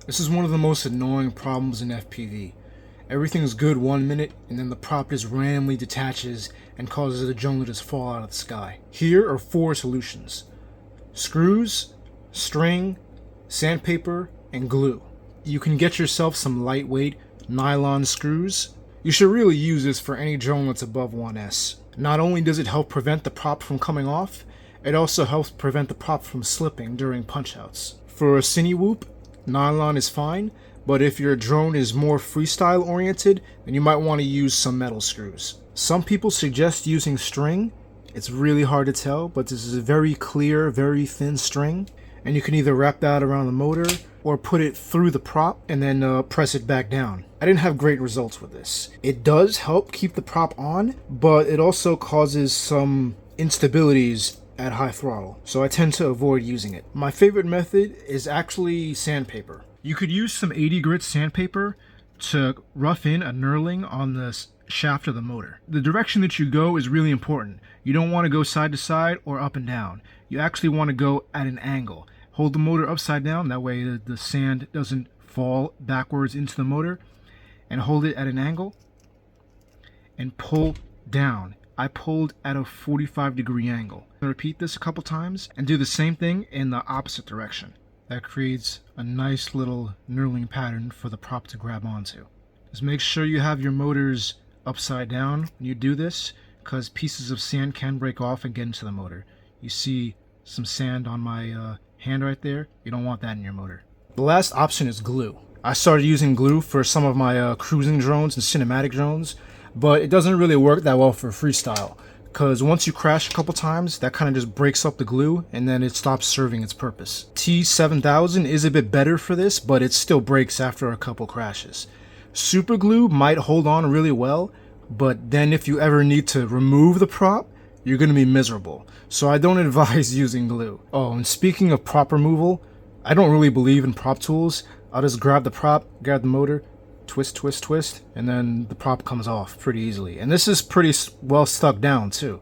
This is one of the most annoying problems in FPV. Everything's good 1 minute, and then the prop just randomly detaches and causes the drone to just fall out of the sky. Here are 4 solutions: screws, string, sandpaper, and glue. You can get yourself some lightweight nylon screws. You should really use this for any drone that's above 1S. Not only does it help prevent the prop from coming off, it also helps prevent the prop from slipping during punch-outs. For a cine whoop, nylon is fine, but if your drone is more freestyle oriented, then you might want to use some metal screws. Some people suggest using string. It's really hard to tell, but this is a very clear, very thin string, and you can either wrap that around the motor or put it through the prop and then press it back down. I didn't have great results with this. It does help keep the prop on, but it also causes some instabilities at high throttle, so I tend to avoid using it. My favorite method is actually sandpaper. You could use some 80 grit sandpaper to rough in a knurling on the shaft of the motor. The direction that you go is really important. You don't want to go side to side or up and down. You actually want to go at an angle. Hold the motor upside down, that way the sand doesn't fall backwards into the motor, and hold it at an angle and pull down. I pulled at a 45-degree angle. Repeat this a couple times and do the same thing in the opposite direction. That creates a nice little knurling pattern for the prop to grab onto. Just make sure you have your motors upside down when you do this, because pieces of sand can break off and get into the motor. You see some sand on my hand right there? You don't want that in your motor. The last option is glue. I started using glue for some of my cruising drones and cinematic drones, but it doesn't really work that well for freestyle, because once you crash a couple times, that kind of just breaks up the glue and then it stops serving its purpose. T7000 is a bit better for this, but it still breaks after a couple crashes. Super glue might hold on really well, but then if you ever need to remove the prop, you're going to be miserable. So I don't advise using glue. Oh, and speaking of prop removal, I don't really believe in prop tools. I'll just grab the prop, grab the motor, twist, twist, twist, and then the prop comes off pretty easily. And this is pretty well stuck down too.